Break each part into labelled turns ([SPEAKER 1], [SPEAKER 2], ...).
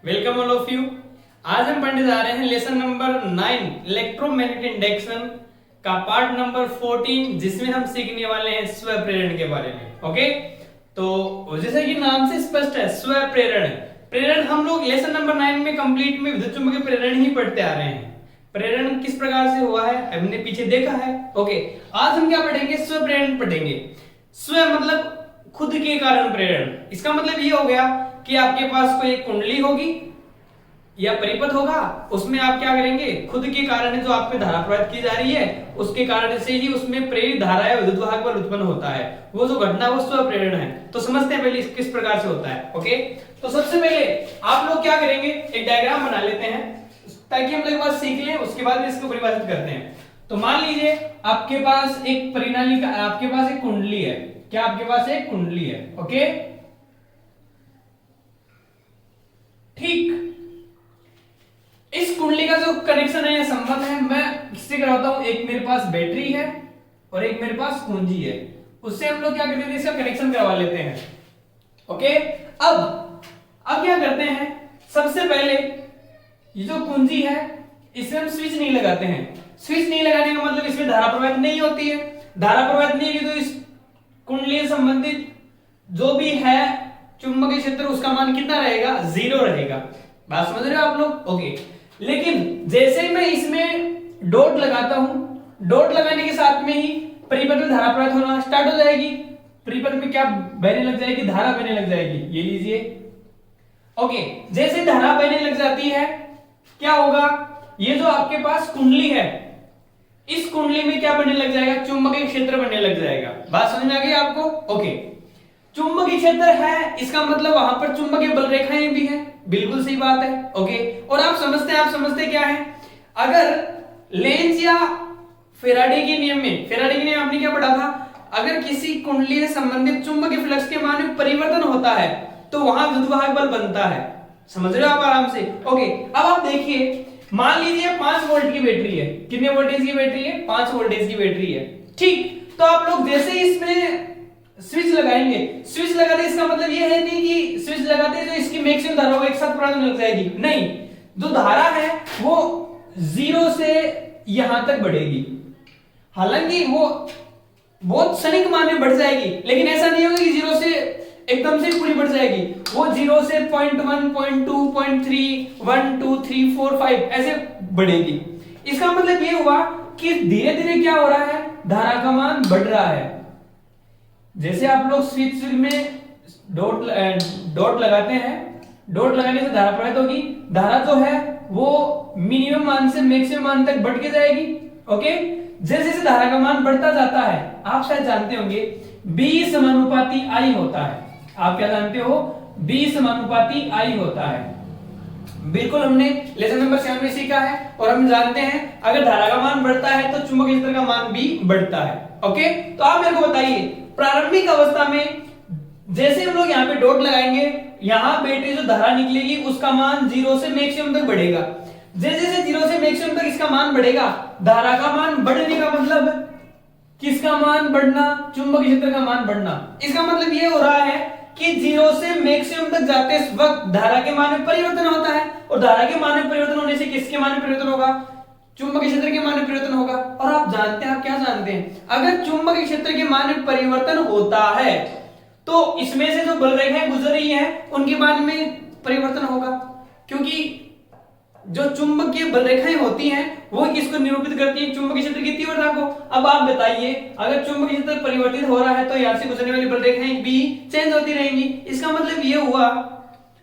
[SPEAKER 1] Welcome all of you. आज हम पढ़ने जा रहे हैं लेसन नंबर 9 इलेक्ट्रोमैग्नेटिक इंडक्शन का पार्ट नंबर 14, जिसमें हम सीखने वाले हैं स्व प्रेरण के बारे में। ओके, तो जैसे कि नाम से स्पष्ट है, स्व प्रेरण। प्रेरण हम लोग लेसन नंबर 9 में कंप्लीट में विद्युत चुंबकीय प्रेरण ही पढ़ते आ रहे हैं। प्रेरण किस प्रकार से हुआ है हमने पीछे देखा है। ओके, आज हम क्या पढ़ेंगे? स्व प्रेरण पढ़ेंगे। स्व मतलब खुद के कारण प्रेरण। इसका मतलब ये हो गया कि आपके पास कोई एक कुंडली होगी या परिपथ होगा, उसमें आप क्या करेंगे? खुद के कारण जो आप पे धारा प्रवाहित की जा रही है उसके कारण से ही उसमें प्रेरित धारा या विद्युत वाहक बल उत्पन्न होता है। वो जो घटना वो स्व प्रेरण है। तो समझते हैं पहले किस प्रकार से होता है। ओके, तो सबसे पहले आप लोग क्या करेंगे, एक डायग्राम बना लेते हैं ताकि हम लोग एक बात सीख लें, उसके बाद इसको परिभाषित करते हैं। तो मान लीजिए आपके पास एक परिणाली का, आपके पास एक कुंडली है। क्या आपके पास एक कुंडली है? ओके, ठीक। इस कुंडली का जो कनेक्शन है या संबंध है, मैं किससे कराता हूं? एक मेरे पास बैटरी है और एक मेरे पास कुंजी है। उससे हम लोग क्या करते हैं? इसका कनेक्शन करवा लेते हैं। ओके, अब क्या करते हैं? सबसे पहले ये जो कुंजी है इसमें हम स्विच नहीं लगाते हैं। स्विच नहीं लगाने का मतलब इसमें धारा प्रवाहित नहीं होती है। धारा प्रवाहित नहीं होगी तो इस कुंडली से संबंधित जो भी है चुंबकीय क्षेत्र, उसका मान कितना रहेगा? 0 रहेगा। बात समझ रहे हो आप लोग? ओके, लेकिन जैसे मैं इसमें डॉट लगाता हूं, डॉट लगाने के साथ में ही परिपथ में धारा प्रवाहित होना स्टार्ट हो जाएगी। परिपथ में क्या बहने लग जाएगी? धारा बहने लग जाएगी। ये लीजिए। ओके, जैसे धारा बहने लग जाती है क्या होगा? ये जो आपके पास कुंडली है, इस कुंडली में क्या बनने लग जाएगा? चुंबकीय क्षेत्र बनने लग जाएगा। बात समझ में आ गई आपको? ओके, चुंबकीय क्षेत्र है, इसका मतलब वहां पर चुंबकीय बल रेखाएं भी हैं। बिल्कुल सही बात है। ओके, और आप समझते क्या है? अगर लेंज या फेराडे के नियम में, फेराडे के नियम आपने क्या पढ़ा था? अगर किसी कुंडली से संबंधित चुंबकीय फ्लक्स के मान में परिवर्तन होता है तो वहां विद्युत वाहक बल बनता है। समझ रहे हो आप आराम से? ओके, अब आप देखिए, मान लीजिए 5 वोल्ट की बैटरी है। कितने वोल्टेज की बैटरी है? 5 वोल्टेज की बैटरी है। ठीक, तो आप लोग जैसे ही इसमें स्विच लगाएंगे, स्विच लगाते इसका मतलब ये है नहीं कि स्विच लगाते जो इसकी मैक्सिमम धारा वो एक साथ प्रवाहित लग जाएगी। नहीं, जो धारा है वो 0 से यहां तक बढ़ेगी। हालांकि वो बहुत क्षणिक मान में बढ़ जाएगी, लेकिन ऐसा नहीं होगा कि 0 से एकदम से पूरी बढ़ जाएगी। वो 0 से 0.1, 0.2, 0.3, 1, 2, 3, 4, 5 ऐसे बढ़ेगी। इसका मतलब ये हुआ कि धीरे धीरे क्या हो रहा है? धारा का मान बढ़ रहा है। जैसे आप लोग स्विच में डॉट लगाते हैं, डॉट लगाने से धारा प्रवाहित होगी। धारा जो है वो मिनिमम मान से मैक्सिमम मान तक बढ़ के जाएगी। ओके, जैसे जैसे धारा का मान बढ़ता जाता है, आप शायद जानते होंगे B समानुपाती I होता है। आप क्या जानते हो? B समानुपाती I होता है। बिल्कुल, हमने लेसन नंबर 7 में सीखा है और हम जानते हैं अगर धारा का मान बढ़ता है तो चुंबकीय क्षेत्र का मान भी बढ़ता है। ओके, तो आप मेरे को बताइए, प्रारंभिक अवस्था में जैसे हम लोग यहाँ पे डॉट लगाएंगे, यहाँ बैटरी जो धारा निकलेगी उसका मान 0 से मैक्सिमम तक बढ़ेगा। जैसे जैसे 0 से मैक्सिमम तक इसका मान बढ़ेगा, धारा का मान बढ़ने का मतलब किसका मान बढ़ना? चुंबकीय क्षेत्र का मान बढ़ना। इसका मतलब ये हो रहा है कि 0 से मैक्सिमम तक जाते वक्त धारा के मान में परिवर्तन होता है, और धारा के मान में परिवर्तन होने से किसके मान में परिवर्तन होगा? चुंबकीय क्षेत्र के मान में परिवर्तन होगा। और आप जानते हैं, आप क्या जानते हैं? अगर चुंबकीय क्षेत्र के मान में परिवर्तन होता है तो इसमें से जो बल रेखाएं गुजर रही हैं उनके मान में परिवर्तन होगा, क्योंकि जो चुंबकीय बल रेखाएं होती हैं वो किसको निरूपित करती हैं? चुंबकीय क्षेत्र की तीव्रता को। अब आप बताइए, अगर चुंबकीय क्षेत्र परिवर्तित हो रहा है तो यहां से गुजरने वाली बल रेखाएं भी चेंज होती रहेंगी। इसका मतलब ये हुआ,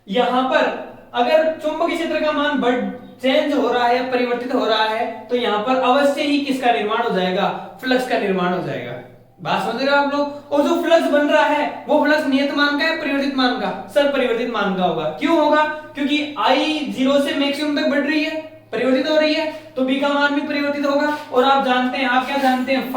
[SPEAKER 1] यहां पर अगर चुंबकीय क्षेत्र का मान चेंज हो रहा है या परिवर्तित हो रहा है तो यहां पर अवश्य ही किसका निर्माण हो जाएगा? फ्लक्स का निर्माण हो जाएगा। बात समझ रहे हो आप लोग? और जो फ्लक्स बन रहा है वो फ्लक्स नियत मान का है, परिवर्तित मान का? सर, परिवर्तित मान का होगा। क्यों होगा? क्योंकि I 0 से मैक्सिमम तक बढ़ रही है, परिवर्तित हो रही है, तो B का मान भी परिवर्तित होगा। और आप जानते हैं, आप क्या जानते हैं?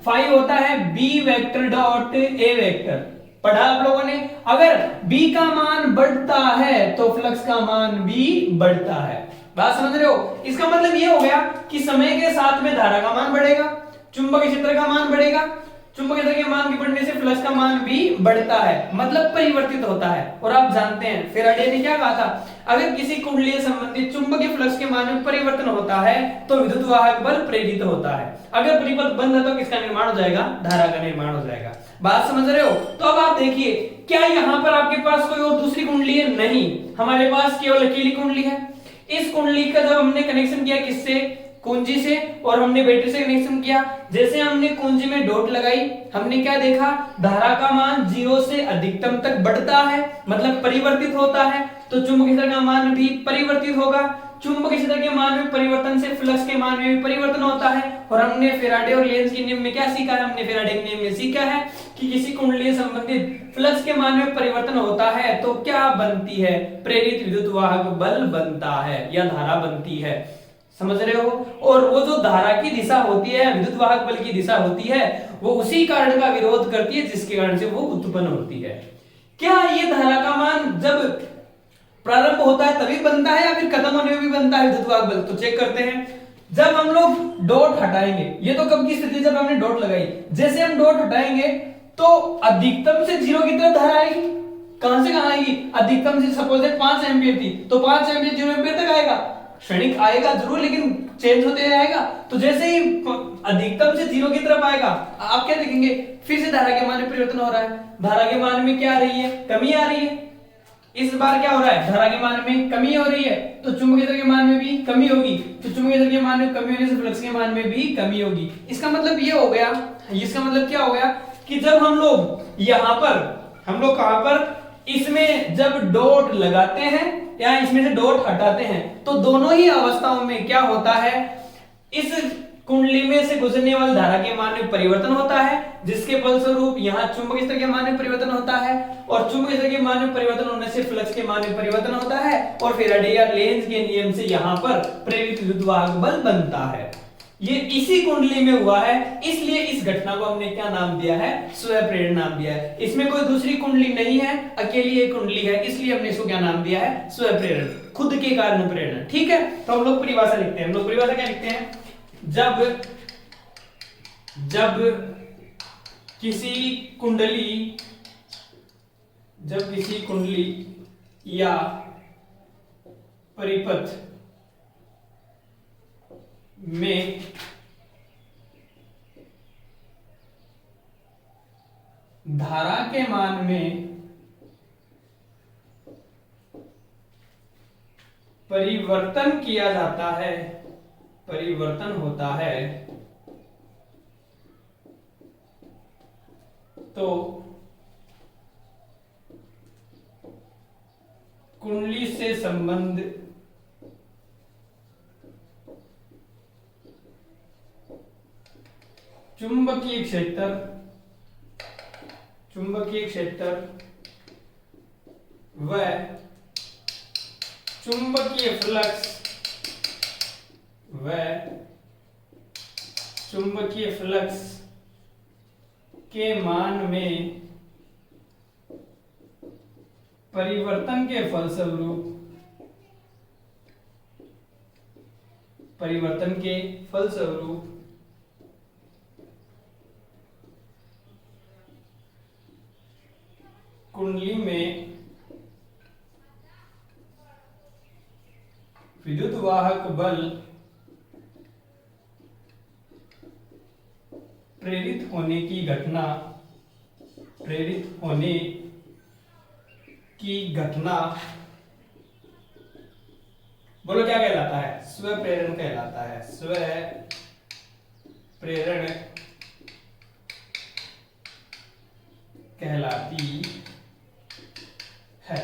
[SPEAKER 1] फाई होता है B vector dot A vector. पढ़ा आप लोगों ने? अगर B का मान बढ़ता है तो फ्लक्स का मान भी बढ़ता है। बात समझ रहे हो? इसका मतलब ये हो गया कि समय के साथ में धारा का मान बढ़ेगा, चुंबकीय क्षेत्र का मान बढ़ेगा। चुंबकीय क्षेत्र के मान के बढ़ने से फ्लक्स का मान भी बढ़ता है, मतलब परिवर्तित होता है। और आप जानते हैं फैराडे ने क्या कहा था, अगर किसी कुंडलीय संबंधित चुंबकीय फ्लक्स के मान में परिवर्तन होता है तो विद्युत वाहक बल प्रेरित होता है। अगर परिपथ बंद है तो किसका निर्माण हो जाएगा, धारा का निर्माण हो जाएगा। बात समझ रहे हो? तो अब आप देखिए, क्या यहाँ पर आपके पास कोई और दूसरी कुंडली है? नहीं, हमारे पास केवल अकेली कुंडली है। इस कुंडली का जब हमने कनेक्शन किया किससे, कुंजी से, और हमने बैटरी से कनेक्शन किया, जैसे हमने कुंजी में डॉट लगाई, हमने क्या देखा, धारा का मान 0 से अधिकतम तक बढ़ता है, मतलब परिवर्तित होता है, तो चुंबकीय क्षेत्र का मान भी परिवर्तित होगा। चुंबकीय क्षेत्र के मान में परिवर्तन से फ्लक्स के मान में भी परिवर्तन होता है। और हमने फैराडे और लेंज के नियम में क्या सीखा है, हमने फैराडे के नियम में सीखा है कि किसी कुंडली संबंधित फ्लक्स के मान में परिवर्तन होता है तो क्या बनती है, प्रेरित विद्युत वाहक बल बनता है या धारा बनती है। समझ रहे हो? और वो जो धारा की दिशा होती है, विद्युत वाहक बल की दिशा होती है, वो उसी कारण का विरोध करती है जिसके कारण से वो उत्पन्न होती है। क्या ये धारा का मान जब प्रारंभ होता है तभी बनता है या फिर खत्म होने में भी बनता है विद्युत वाहक बल? तो चेक करते हैं। जब हम लोग डॉट हटाएंगे, ये तो कब की स्थिति, जब हमने डॉट लगाई, जैसे हम डॉट हटाएंगे तो अधिकतम से 0 की तरफ धारा आएगी। कहां से कहां आएगी? अधिकतम से सपोज 5 एम्पीयर थी तो 5 एम्पीयर 0 एम्पीयर तक आएगा, क्षणिक आएगा जरूर लेकिन चेंज होते जाएगा। तो जैसे ही अधिकतम से 0 की तरफ आएगा, आप क्या देखेंगे, फिर से धारा के मान में परिवर्तन हो रहा है। धारा के मान में क्या आ रही है, कमी आ रही है। इस बार क्या हो रहा है, धारा के मान में कमी हो रही है, तो चुंबकीय क्षेत्र के मान में भी कमी होगी। तो चुंबकीय क्षेत्र के मान में कमी होने से फ्लक्स के मान में भी कमी होगी। इसका मतलब ये हो गया, इसका मतलब क्या हो गया कि जब हम लोग यहां पर, हम लोग कहां पर, इसमें जब डॉट लगाते हैं या इसमें से डॉट हटाते हैं तो दोनों ही अवस्थाओं में क्या होता है, इस कुंडली में से गुजरने वाली धारा के मान में परिवर्तन होता है, जिसके फलस्वरूप यहाँ चुंबकीय क्षेत्र के मान में परिवर्तन होता है, और चुंबकीय क्षेत्र के मान में परिवर्तन होने से फ्लक्स के मान में परिवर्तन होता है, और फैराडे या लेंज के नियम से यहाँ पर प्रेरित विद्युत वाहक बल बनता है। ये इसी कुंडली में हुआ है, इसलिए इस घटना को हमने क्या नाम दिया है, स्वप्रेरण नाम दिया है। इसमें कोई दूसरी कुंडली नहीं है, अकेली एक कुंडली है, इसलिए हमने इसको क्या नाम दिया है, स्वप्रेरण, खुद के कारण प्रेरण। ठीक है, तो हम लोग परिभाषा लिखते हैं। हम लोग परिभाषा क्या लिखते हैं, जब किसी कुंडली या परिपथ में धारा के मान में परिवर्तन किया जाता है, परिवर्तन होता है, तो कुंडली से संबंध चुंबकीय क्षेत्र व चुंबकीय फ्लक्स के मान में परिवर्तन के फलस्वरूप कुंडली में विद्युत वाहक बल प्रेरित होने की घटना बोलो क्या कहलाता है, स्वप्रेरण कहलाता है। स्वप्रेरण कहलाती है।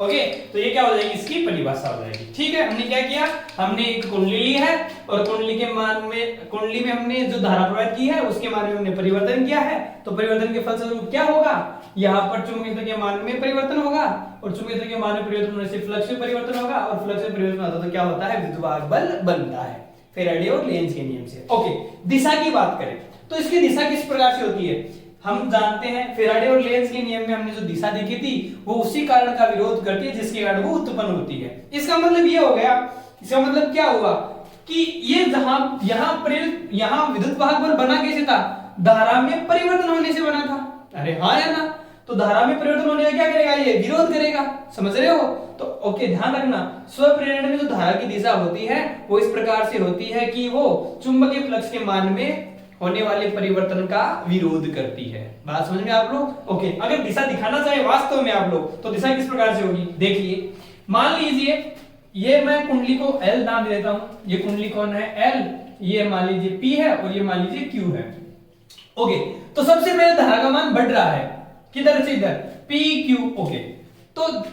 [SPEAKER 1] ओके, तो ये क्या हो जाएगी, इसकी परिभाषा हो जाएगी। ठीक है, हमने क्या किया, हमने एक कुंडली ली है और कुंडली में हमने जो धारा प्रवाहित की है उसके मान में हमने परिवर्तन किया है, तो परिवर्तन के फलस्वरूप क्या होगा, यहाँ पर चुंबकीय क्षेत्र के मान में परिवर्तन होगा, और चुंबकीय क्षेत्र के मान में परिवर्तन होने से फ्लक्स में परिवर्तन होगा, और फ्लक्स में परिवर्तन होता तो क्या होता है, विद्युत वाहक बल बनता है, फैराडे और लेंज के नियम से। ओके, दिशा की बात करें तो इसकी दिशा किस प्रकार से होती है, हम जानते हैं फैराडे और लेंज के नियम में हमने जो दिशा देखी थी वो उसी कारण का विरोध करती है जिसके कारण वो उत्पन्न होती है। इसका मतलब ये हो गया, इसका मतलब क्या हुआ कि ये जहां यहाँ विद्युत वाहक बल बना कैसे था, धारा में परिवर्तन होने से बना था। अरे हाँ या ना? तो धारा में परिवर्तन होने का क्या करेगा, ये विरोध करेगा। समझ रहे हो? तो ओके, ध्यान रखना, स्वप्रेरण में जो धारा की दिशा होती है वो इस प्रकार से होती है कि वो चुंबकीय फ्लक्स के मान में होने वाले परिवर्तन का विरोध करती है। बात समझ में आप लोग? ओके, अगर दिशा दिखाना चाहे वास्तव में आप लोग तो दिशा किस प्रकार से होगी, देखिए। मान लीजिए ये मैं कुंडली को L नाम दे देता हूं। ये कुंडली कौन है, L, ये मान लीजिए P है और ये मान लीजिए Q है। ओके, तो सबसे पहले धारा का मान बढ़ रहा है, किधर से इधर, PQ। ओके, तो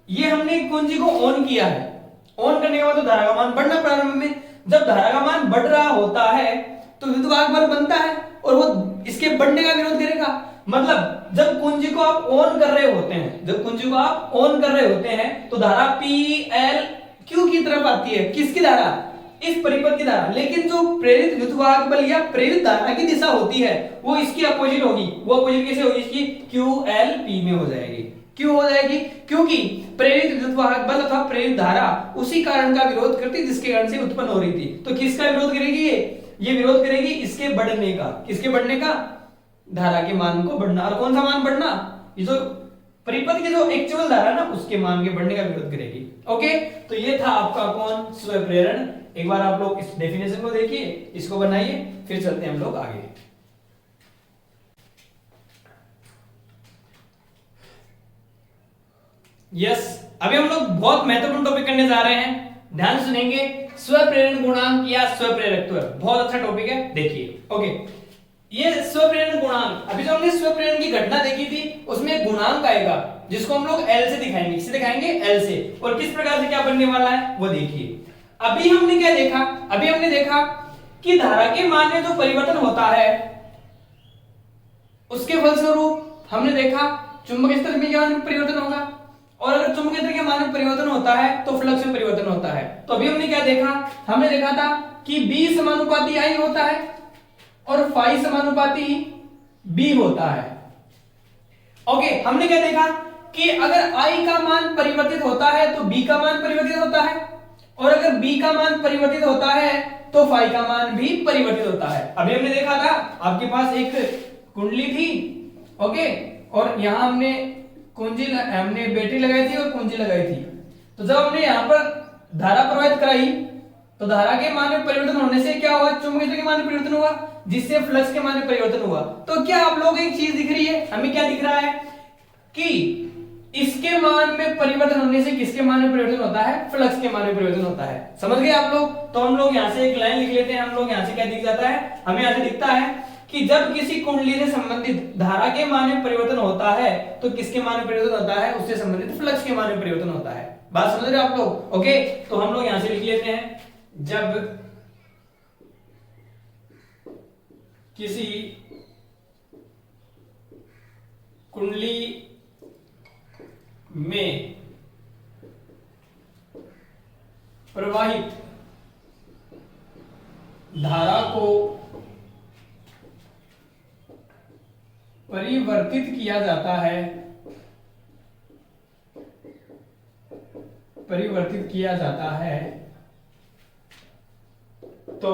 [SPEAKER 1] ये हमने कुंजी को ऑन किया है। ऑन करने के बाद तो धारा का मान बढ़ना प्रारंभ में। जब धारा का मान बढ़ रहा होता है तो विद्युत बल बनता है और वो इसके बढ़ने का विरोध करेगा। मतलब जब कुंजी को आप ऑन कर रहे होते हैं, जब कुंजी को आप ऑन कर रहे होते हैं तो धारा PLQ की तरफ आती है। किसकी धारा, इस परिपथ की धारा। लेकिन जो प्रेरित विद्युत बल या प्रेरित धारा की दिशा होती है वो इसकी अपोजिट होगी। वो अपोजिट कैसे होगी इसकी, QLP में हो जाएगी। क्यों हो जाएगी, क्योंकि प्रेरित विद्युत बल अथवा प्रेरित धारा उसी कारण का विरोध करती जिसके कारण से उत्पन्न हो रही थी। तो किसका विरोध करेगी ये विरोध करेगी इसके बढ़ने का। किसके बढ़ने का, धारा के मान को बढ़ना। और कौन सा मान बढ़ना, ये जो परिपथ की जो एक्चुअल धारा ना उसके मान के बढ़ने का विरोध करेगी। ओके, तो ये था आपका कौन, स्वप्रेरण। एक बार आप लोग इस डेफिनेशन को देखिए, इसको बनाइए, फिर चलते हैं हम लोग आगे। यस, अभी हम लोग बहुत महत्वपूर्ण टॉपिक करने जा रहे हैं, ध्यान सुनेंगे। स्वप्रेरण गुणांक या स्वप्रेरकत्व, बहुत अच्छा टॉपिक है, देखिए। ओके, ये स्वप्रेरण गुणांक, अभी जो हमने स्वप्रेरण की घटना देखी थी उसमें गुणांक आएगा जिसको हम लोग L से दिखाएंगे। किससे दिखाएंगे, L से। और किस प्रकार से क्या बनने वाला है वो देखिए। अभी हमने क्या देखा, अभी हमने देखा कि धारा के मान में जो परिवर्तन होता है उसके फलस्वरूप हमने देखा चुंबकीय क्षेत्र में क्या परिवर्तन होगा, और अगर चुंबकीय क्षेत्र के मान में परिवर्तन होता है तो फ्लक्स में परिवर्तन होता है। तो अभी हमने क्या देखा, हमने देखा था कि B समानुपाती I होता है और फाई समानुपाती B होता है। ओके, हमने क्या देखा कि अगर I का मान परिवर्तित होता है तो B का मान परिवर्तित होता है, और अगर B का मान परिवर्तित होता है तो फाई का मान भी परिवर्तित होता है। अभी हमने देखा था आपके पास एक कुंडली थी, ओके, और यहां हमने हमने बैटरी लगाई थी और कुंजी लगाई थी। तो जब हमने यहां पर धारा प्रवाहित कराई तो धारा के मान में परिवर्तन होने से क्या हुआ, चुंबकीय के मान में परिवर्तन हुआ, जिससे फ्लक्स के मान में परिवर्तन हुआ। तो क्या आप लोगों को एक चीज दिख रही है, हमें क्या दिख रहा है कि इसके मान में परिवर्तन होने से किसके मान में परिवर्तन होता है, फ्लक्स के मान में परिवर्तन होता है। समझ गए आप लोग? तो हम लोग यहां से एक लाइन लिख लेते हैं। हम लोग यहां से क्या दिख जाता है, हमें यहां से दिखता है कि जब किसी कुंडली से संबंधित धारा के मान में परिवर्तन होता है तो किसके मान में परिवर्तन होता है, उससे संबंधित फ्लक्स के मान में परिवर्तन होता है। बात समझ रहे हो आप लोग? ओके, तो हम लोग यहां से लिख लेते हैं, जब किसी कुंडली में प्रवाहित धारा को परिवर्तित किया जाता है, परिवर्तित किया जाता है, तो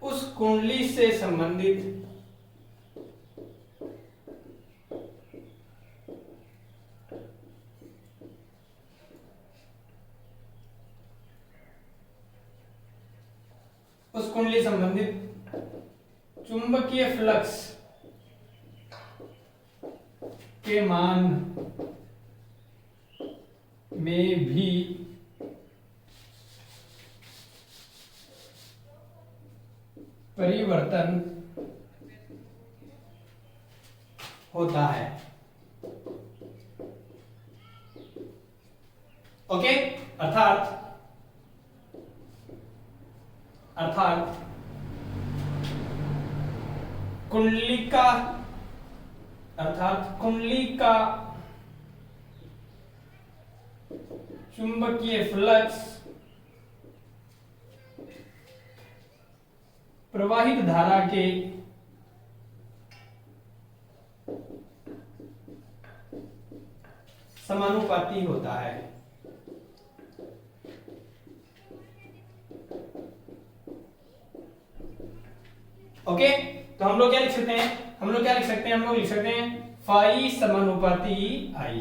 [SPEAKER 1] उस कुंडली से संबंधित चुंबकीय फ्लक्स के मान में भी परिवर्तन होता है। ओके, अर्थात कुंडली का चुंबकीय फ्लक्स प्रवाहित धारा के समानुपाती होता है। ओके, तो हम लोग क्या लिख सकते हैं, हम लोग लिख सकते हैं फाई समानुपाती आई।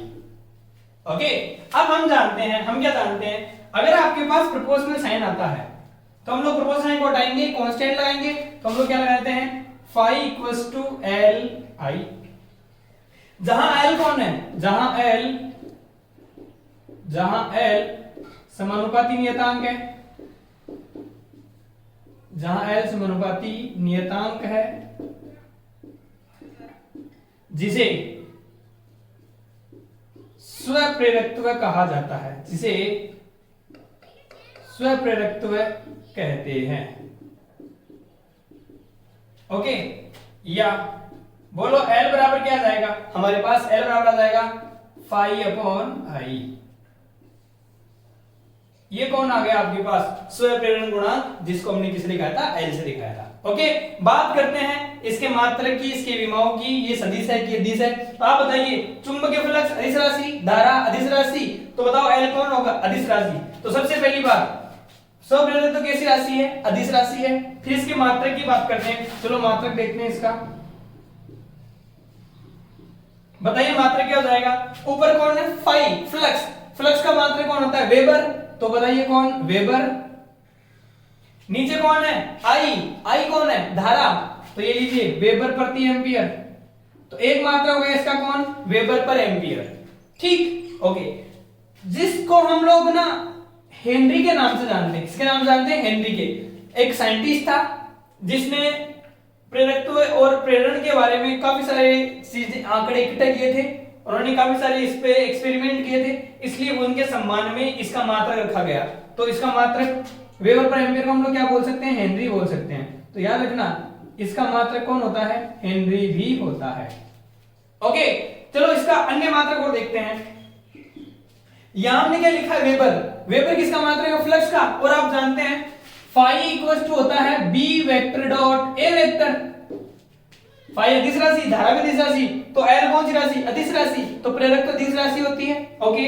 [SPEAKER 1] ओके, अब हम जानते हैं, हम क्या जानते हैं, अगर आपके पास प्रोपोर्शनल साइन आता है तो हम लोग प्रोपोर्शनल साइन को हटाएंगे, कांस्टेंट लगाएंगे, तो हम लोग क्या लगाते हैं phi equals to L I. जहां एल कौन है, जहां एल समानुपाती नियतांक है, जहां एल समानुपाती नियतांक है, जिसे स्वप्रेरकत्व कहा जाता है, जिसे स्वप्रेरकत्व कहते हैं। ओके, या बोलो L बराबर क्या आ जाएगा, हमारे पास L बराबर आ जाएगा फाई अपॉन आई। ये कौन आ गया आपके पास, स्वप्रेरण गुणांक, जिसको हमने किसे दिखाया था, L से दिखाया था। ओके, बात करते हैं इसके मात्रक की, इसके विमाओं की। ये सदिश है कि अदिश है, तो आप बताइए चुंबकीय फ्लक्स अदिश राशि, धारा अदिश राशि, तो बताओ L कौन होगा, अदिश राशि। तो सबसे पहली बात स्वप्रेरण तो कैसी राशि है, अदिश राशि है। फिर इसके मात्रक की बात करते हैं, चलो मात्रक देखते हैं इसका। बताइए मात्रक क्या हो जाएगा, ऊपर कौन है फाई, फ्लक्स, फ्लक्स का मात्रक कौन होता है, वेबर, तो बताइए कौन, वेबर। नीचे कौन है, आई, आई कौन है, धारा, तो ये लीजिए वेबर प्रति एम्पियर। तो एक मात्रा हो गया इसका कौन, वेबर पर एम्पियर। ठीक, ओके, जिसको हम लोग ना हेनरी के नाम से जानते हैं, किसके नाम से जानते हैं, हेनरी के। एक साइंटिस्ट था जिसने प्रेरकत्व और प्रेरण के बारे में काफी सारे चीजें, आंकड़े इकट्ठे किए थे, उन्होंने काफी सारे इस पे एक्सपेरिमेंट किए थे, इसलिए उनके सम्मान में इसका मात्रक रखा गया। तो इसका मात्रक वेबर पर एम्पियर को हम लोग क्या बोल सकते हैं, हेनरी बोल सकते हैं। तो याद रखना इसका मात्रक कौन होता है, हेनरी भी होता है। ओके, चलो इसका अन्य मात्रक को देखते हैं। यहां हमने क्या लिखा है, वेबर, वेबर किसका मात्रक है, फ्लक्स का। और आप जानते हैं फाई इक्वल टू होता है B vector dot A vector. Phi अदिश राशि, धारा भी अदिश राशि, तो एल कौन सी राशि, अदिश राशि, तो प्रेरक तो अदिश राशि होती है। ओके,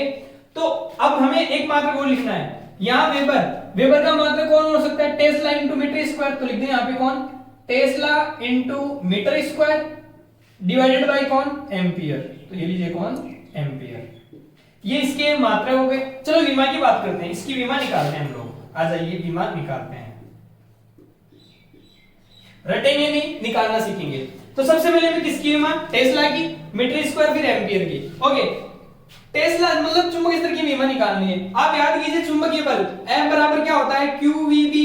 [SPEAKER 1] तो अब हमें एक मात्रक और लिखना है, यहां वेबर, वेबर का मात्रक कौन हो सकता है, टेस्ला इनटू मीटर स्क्वायर। तो लिख दें यहां पे कौन, tesla into metre square divided by कौन, एम्पियर। तो ये लीजिए कौन, एम्पियर। ये इसके मात्रक हो गए। चलो विमा की बात करते हैं, इसकी विमा निकालते हैं हम लोग, आ जाइए विमा निकालते हैं। रटेंगे नहीं, निकालना सीखेंगे। तो सबसे पहले मैं किसकी विमा, टेस्ला की, मीटर स्क्वायर फिर एम्पियर की। ओके, टेस्ला मतलब चुंबकीय क्षेत्र की विमा निकालनी है। आप याद कीजिए चुंबकीय बल F बराबर क्या होता है, QVB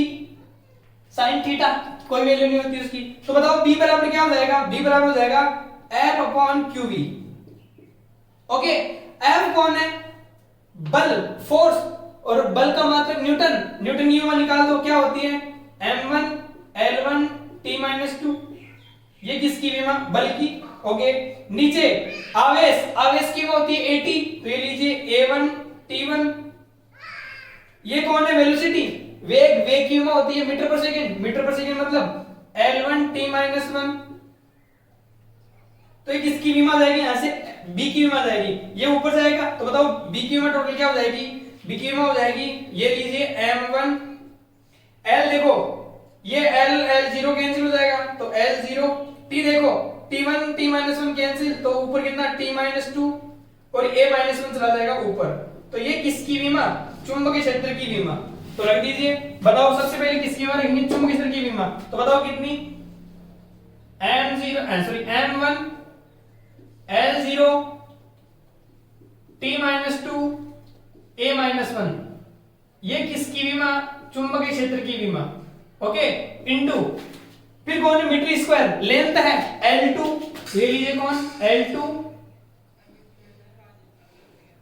[SPEAKER 1] sin थीटा, कोई वैल्यू नहीं होती उसकी। तो बताओ B बराबर क्या हो जाएगा, B बराबर हो जाएगा F upon QV। Okay, F कौन है, बल, फोर्स, और बल का मात्रक न्यूटन, न्यूटन की विमा निकाल दो, क्या होती है M1 L1 T-2। ये किसकी विमा, बल की। ओके, नीचे आवेश, आवेश की होती है AT, तो ये लीजिए A1 T1। ये कौन है, वेलोसिटी, वेग, वेग की विमा होती है मीटर पर सेकंड, मीटर पर सेकंड मतलब L1 T-1। तो ये किसकी विमा जाएगी, यहां से B की विमा जाएगी, ये ऊपर जाएगा। तो बताओ B की विमा टोटल क्या हो जाएगी, B की विमा हो जाएगी, ये लीजिए M1 L, देखो ये L0 कैंसिल हो जाएगा, तो L0, T देखो T1 T-1 कैंसिल, तो ऊपर कितना T-2 और A-1 चला जाएगा ऊपर। तो ये किसकी विमा, चुंबकीय क्षेत्र की विमा। तो रख दीजिए, बताओ सबसे पहले किसकी विमा रखेंगे, चुंबकीय क्षेत्र की विमा। तो बताओ कितनी, M1 L0 T-2 A-1, ये किसकी विमा, चुंबकीय क्षेत्र की विमा। ओके, इनटू फिर कौन है, मीटर स्क्वायर, लेंथ है L2, ये लीजिए कौन, L2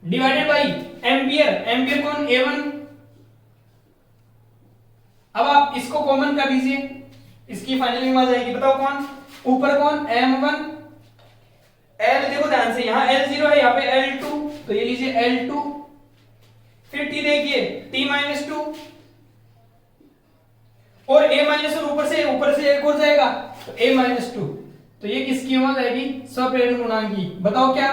[SPEAKER 1] divided by ampere, ampere कौन, A1। अब आप इसको कॉमन कर दीजिए, इसकी फाइनल विमा जाएगी, बताओ कौन, ऊपर कौन, M1 L, देखो ध्यान से, यहां L0 है, यहां पे L2, तो ये लीजिए L2, फिर T देखिए T-2 और A-1 ऊपर से एक और जाएगा, तो A-2। तो ये किसकी विमा जाएगी, स्वप्रेरण गुणांक की। बताओ क्या,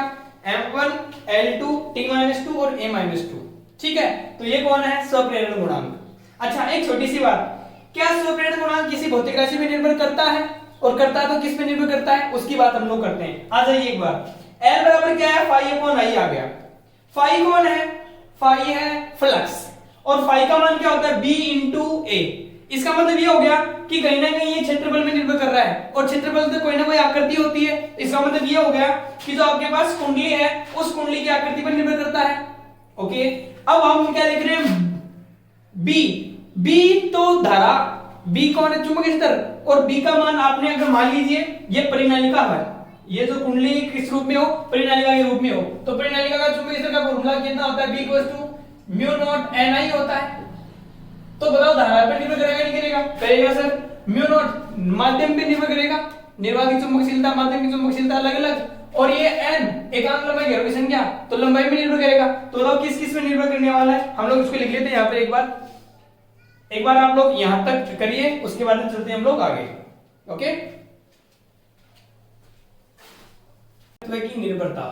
[SPEAKER 1] M1 L2 T-2 और A-2। ठीक है, तो ये कौन है, स्वप्रेरण गुणांक। अच्छा, एक छोटी सी बात, क्या स्वप्रेरण गुणांक किसी भौतिक राशि पर निर्भर करता है, और करता है तो किस पे निर्भर करता है उसकी बात हम लोग करते हैं। आ जाइए एक बार, L बराबर क्या है, फाई अपॉन आई आ गया। फाई कौन है, फाई है फ्लक्स, और फाई का मान क्या होता है, B इंटू ए। इसका मतलब ये हो गया कि कहीं ना कहीं ये क्षेत्रफल में निर्भर कर रहा है, और क्षेत्रफल तो कोई ना कोई आकृति होती है। इसका मतलब ये हो गया कि जो आपके पास कुंडली है उस कुंडली की आकृति पर निर्भर करता है। ओके, अब हम क्या लिख रहे हैं, बी तो धारा, बी कौन है, चुंबकीय क्षेत्र, और बी का मान आपने अगर मान लीजिए ये परिनालिका है, ये जो कुंडली किस रूप में हो, परिनालिका के रूप में हो, तो परिनालिका का चुंबकीय क्षेत्र का फॉर्मूला कितना होता है, B = म्यू नॉट Ni होता है। तो बताओ धारा पर निर्भर करेगा नहीं करेगा, करेगा सर। म्यू नॉट माध्यम पे निर्भर करेगा, निर्वात की चुंबकशीलता, माध्यम की चुंबकशीलता अलग अलग, और ये n एकांक लंबाई घेरों की संख्या, तो लंबाई में निर्भर करेगा। तो बताओ किस किस में निर्भर करने वाला है, हम लोग इसको लिख लेते हैं यहाँ पर एक बार आप लोग यहां तक करिए, उसके बाद में चलते हैं हम लोग आगे। ओके, की निर्भरता,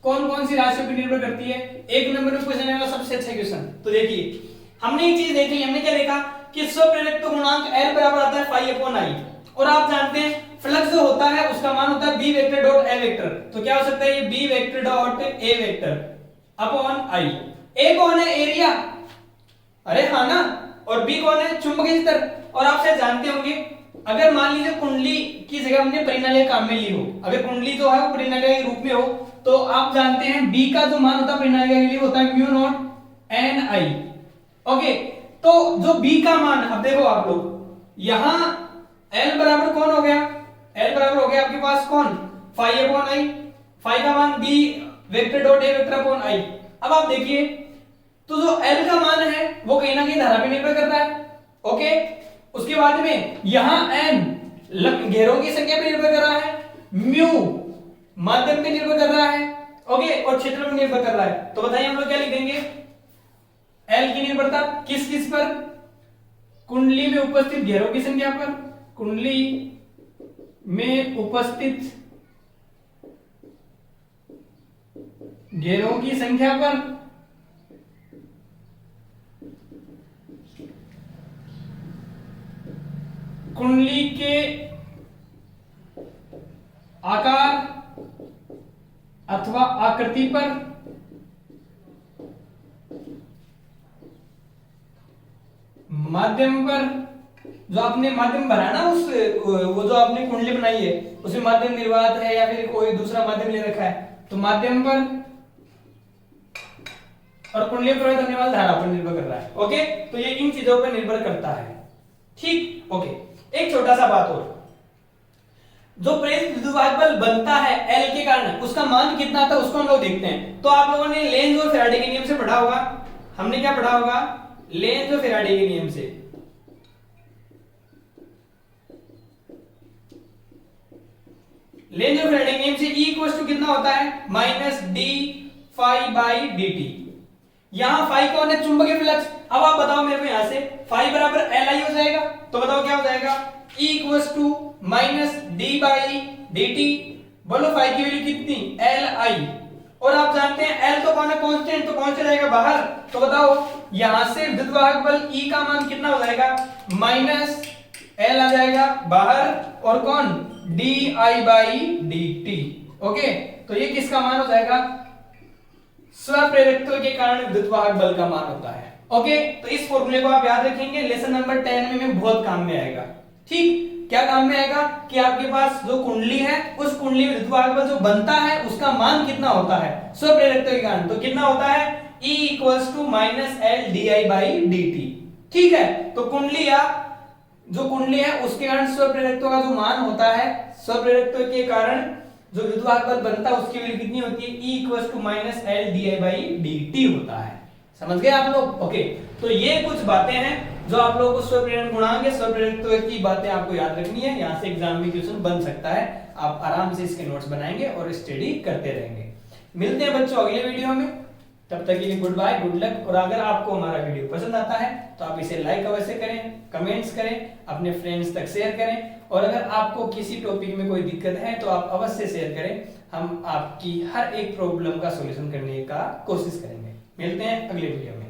[SPEAKER 1] कौन कौन सी राशियों पर निर्भर करती है, एक नंबर में पूछने वाला सबसे अच्छा क्वेश्चन। तो देखिए हमने एक चीज देख ली, हमने क्या देखा कि स्वप्रेरकत्व गुणांक L बराबर आता है फाई अपॉन आई, और आप जानते हैं फ्लक्स जो होता है उसका मान होता है B vector dot A vector. तो क्या हो सकता है, ये B vector dot A vector upon I. A कौन है, एरिया, अरे हाँ ना, और B कौन है, चुंबकीय क्षेत्र। और आप शायद जानते होंगे अगर मान लीजिए कुंडली की जगह हमने परिनालिका काम में ली हो, अगर कुंडली जो है वो परिनालिका के रूप में हो, तो आप जानते हैं B का जो मान होता है परिनालिका के लिए होता है म्यू नॉट Ni। ओके, तो जो B का मान, अब देखो आप लोग यहां L बराबर कौन हो गया, L बराबर हो गया आपके पास कौन, फाई अपॉन आई, फाई का मान B vector dot A vector upon I. अब आप देखिए तो जो L का मान है वो कहीं ना कहीं धारा पे निर्भर कर रहा है। ओके, उसके बाद में यहां n घेरों की संख्या पे निर्भर कर रहा है, म्यू माध्यम पे निर्भर कर रहा है, ओके, और क्षेत्र पे निर्भर कर रहा है। तो बताइए हम लोग क्या लिख देंगे, L की निर्भरता किस किस पर, कुंडली में उपस्थित घेरों की संख्या पर, कुंडली में उपस्थित घेरों की संख्या पर, कुंडली के आकार अथवा आकृति पर, माध्यम पर, जो आपने माध्यम भरा ना उस वो जो आपने कुंडली बनाई है उसमें माध्यम निर्वात है या फिर कोई दूसरा माध्यम ले रखा है, तो माध्यम पर और कुंडली पर प्रवाहित होने वाली धारा पर निर्भर कर रहा है। ओके, तो ये इन चीजों पर निर्भर करता है। ठीक, ओके, एक छोटा सा बात और, जो प्रेरित विद्युत बल बनता है L के कारण उसका मान कितना आता है उसको हम लोग देखते हैं। तो आप लोगों ने लेंज और फैराडे के नियम से पढ़ा होगा, हमने क्या पढ़ा होगा, लेंज और फैराडे के नियम से। लेंज और फैराडे के नियम से E इक्वल टू कितना होता है, minus D phi by D T. यहां फाई कौन है, चुंबकीय फ्लक्स। अब आप बताओ मेरे को यहां से फाई बराबर एल आई हो जाएगा, तो बताओ क्या हो जाएगा, E equal to minus D by D T. बोलो फाई की वैल्यू कितनी, एल आई, और आप जानते हैं एल तो कौन है, कांस्टेंट, तो कौन सा जाएगा बाहर। तो बताओ यहां से विद्युत बल E का मान कितना हो जाएगा, माइनस एल आ जाएगा बाहर, और कौन, D I by D T. Okay, तो ये किसका मान हो जाएगा, स्वप्रेरकत्व के कारण विद्युत बल का मान होता है। ओके, तो इस फॉर्मूले को आप याद रखेंगे, लेसन नंबर 10 में बहुत काम में आएगा। ठीक, क्या काम में आएगा कि आपके पास जो कुंडली है उस कुंडली में विद्युत बल जो बनता है उसका मान कितना होता है स्वप्रेरकत्व के कारण, तो कितना होता है, E equals to minus L D I by D T. ठीक है, तो कुंडली या जो कुंडली है उसके कारण स्वप्रेरकत्व का जो मान होता है, स्वप्रेरकत्व के कारण जो विद्युत बल बनता है उसकी वैल्यू कितनी होती है, E equals to minus L D I by D T होता है। समझ गए आप लोग। ओके, तो ये कुछ बातें हैं जो आप लोगों को स्वप्रेरण गुणांक या स्वप्रेरकत्व की बातें आपको याद रखनी है, यहां से एग्जाम में क्वेश्चन बन सकता है। आप आराम से इसके नोट्स बनाएंगे और स्टडी करते रहेंगे। मिलते हैं बच्चों अगले वीडियो में, तब तक के लिए गुड बाय, गुड लक। और अगर आपको हमारा वीडियो पसंद आता है तो आप इसे लाइक अवश्य करें, कमेंट्स करें, अपने फ्रेंड्स तक शेयर करें, और अगर आपको किसी टॉपिक में कोई दिक्कत है तो आप अवश्य शेयर करें, हम आपकी हर एक प्रॉब्लम का सॉल्यूशन करने का कोशिश करेंगे। मिलते हैं अगले वीडियो में।